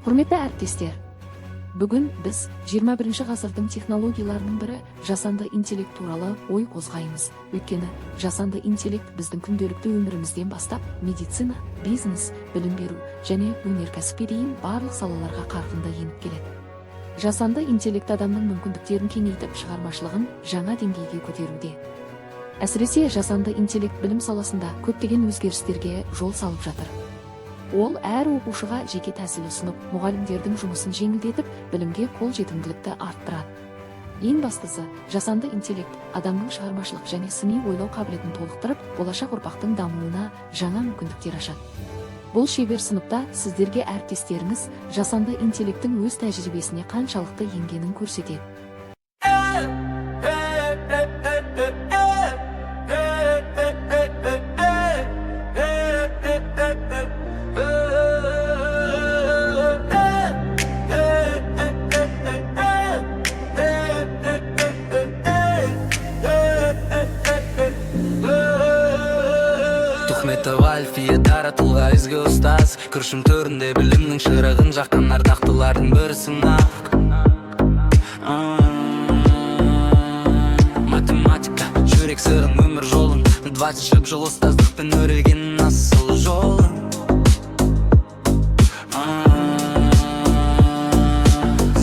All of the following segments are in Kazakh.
Құрметті әріптестер, бүгін біз 21 ғасырдың технологияларының бірі жасанды интеллект туралы ой қозғаймыз. Өйткені жасанды интеллект біздің күнделікті өмірімізден бастап медицина, бизнес, білім беру және өнеркәсіпке дейін барлық салаларға қарқынды еніп келеді. Жасанды интеллект адамның мүмкіндіктерін кеңейтіп, шығармашылығын жаңа деңгейге көтеруде. Әсіресе жасанды интеллект білім саласында көптеген өзгерістерге жол салып жатыр. Ол әр оқушыға жеке тәсіл ұсынып, мұғалімдердің жұмысын жеңілдетіп, білімге қол жетімділікті арттырады. Ең бастысы, жасанды интеллект адамның шығармашылық және сыни ойлау қабілетін толықтырып, болашақ ұрпақтың дамуына жаңа мүмкіндіктер ашады. Бұл шебер сыныпта сіздерге әріптестеріңіз жасанды интеллекттің өз тәжірибесіне қаншалықты енгенін көрсетеді. Альфия таратылға ізгі ұстаз, күршім төрінде білімнің шырағын жаққан ардақтылардың бірісің ақ. Математика, жүрек сырын, өмір жолын, 20 жыл ұстаздықпен өрілген асыл жолын.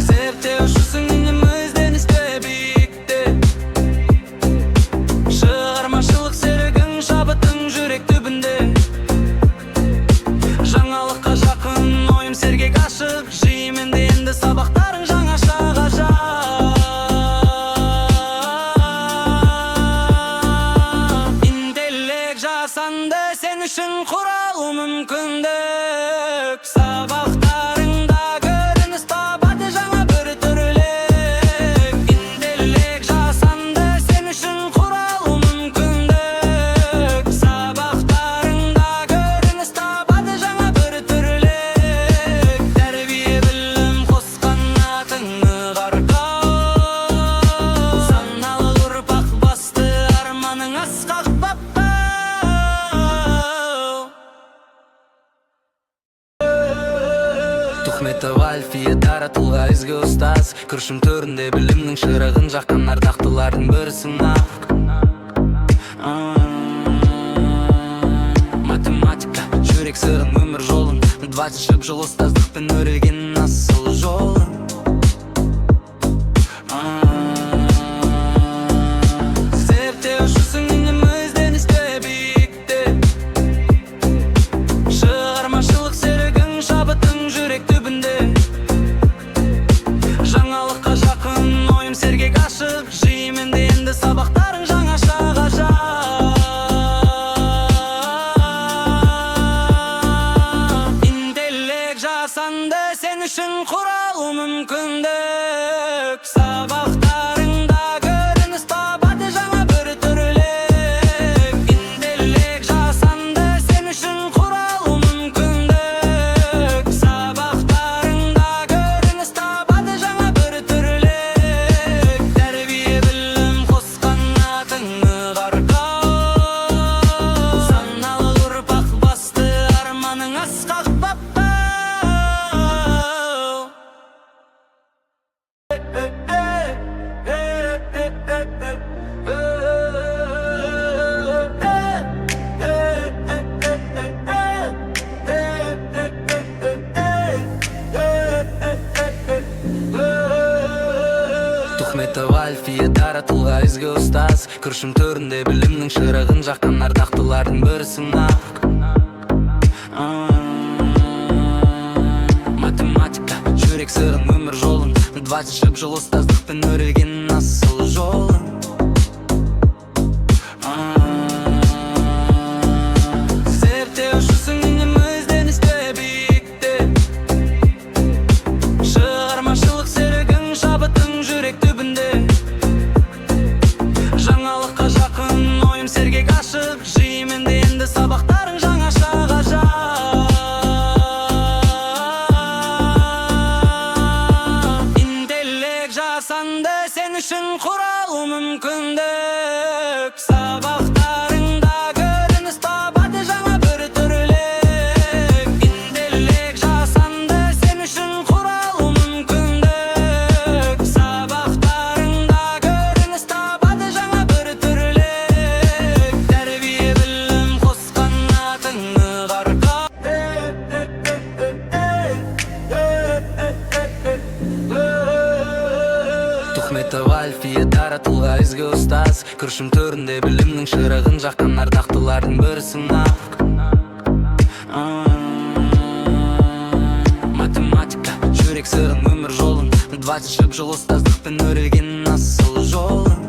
Зерттеу жүрсің үнемі ізденісте биікте, шығармашылық серігің, шабытың жүрек түбінде. Жаңалыққа жақын, ойым сергек ашық, жименде енді сабақтарың жаңаша ғажап. Интеллект жасанды сен үшін құралы мүмкіндік. Сабақтарыңда көрініс табады жаңа бір түрлік. Интеллект жасанды сен үшін құралы мүмкіндік. Сабақтарыңда көрініс табады жаңа бір түрлік. Тәрбие білім қосқан атыңы қарқау. Саналы ұрпақ басты арманың асқақ баппау. Тухметов Альфия таратылға ізгі ұстаз, күршім төрінде білімнің шырағын жаққан ардақтылардың бірісің ақ. Математика, жүрек сырын, өмір жолын, 20 жыл ұстаздықпен өрілген асыл жолын. Зерттеу жүрсің үнемі ізденісте биікте, шығармашылық серігің, шабытың жүрек түбінде. Жаңалыққа жақын, ойым сергек ашық, жименде енді сабақтарың жаңаша ғажап. Интеллект жасанды сен үшін құралы мүмкіндік. Сабақтарыңда көрініс табады жаңа бір түрлік. Интеллект жасанды сен үшін құралы мүмкіндік. Сабақтарыңда көрініс табады жаңа бір түрлік. Тәрбие білім қосқан атыңы қарқау. Саналы ұрпақ басты арманың асқақ баппау. Тухметов Альфия таратылға ізгі ұстаз, күршім төрінде білімнің шырағын жаққан ардақтылардың бірісің ақ. Математика, жүрек сырын, өмір жолын, 20 жыл ұстаздықпен өрілген асыл жолын. Зерттеу жүрсің үнемі ізденісте биікте, шығармашылық серігің, шабытың жүрек түбінде. Жаңалыққа жақын, ойым сергек ашық, жименде енді сабақтарың жаңаша ғажап. Интеллект жасанды сен үшін құралу мүмкіндік. Сабақтарыңда көрініс табады жаңа бір түрлік. Интеллект жасанды сен үшін құралу мүмкіндік. Сабақтарыңда көрініс табады жаңа бір түрлік. Тәрбие білім қосқан атыңы қарқа. Тухметов Альфия таратылға ізгі ұстаз. Күршім төрінде білімнің шырағын жаққан ардақтылардың бірісің ақ. Математика, жүрек сырын, өмір жолын, 20 жыл ұстаздықпен өрілген асыл жолын.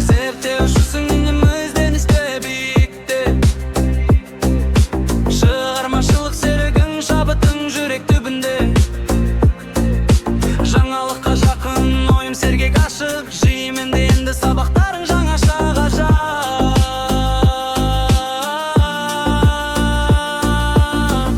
Зерттеушісің үнемі ізденісте биікте. Шығармашылық серігің, шабытың жүрек түбінде. Жаңалыққа жақын, ойым сергек ашық. Жименде енді сабақтарың жаңаша ғажап.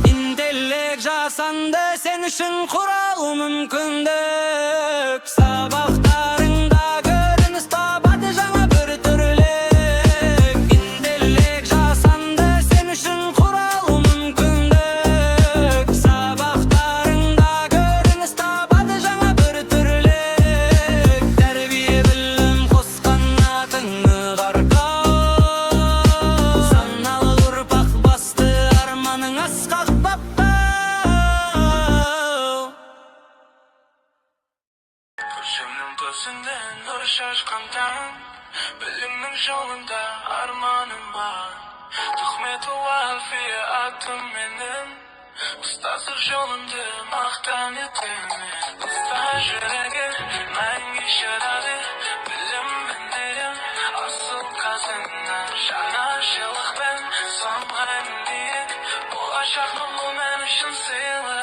Интеллект жасанды сен үшін құралу мүмкіндік. Сабақтарыңда көрініс табады жаңа бір түрлік. Интеллект жасанды сен үшін құралу мүмкіндік. Сабақтарыңда көрініс табады жаңа бір түрлік. Тәрбие білім қосқан атыңы қарқау. Саналы ұрпақ басты арманың асқақ баптау. Көшемнің төсінден нұр шашқан таң, білімнің жолында арманым бар. Тухметов Альфия атым менің, ұстаздық жолымды мақтан етемін. Ұста жүрегі мәңгі шырағы, білім менен асыл қазына. Жаңашылықпен самғаймын биік, болашақ нұрлы мен үшін сыйлы.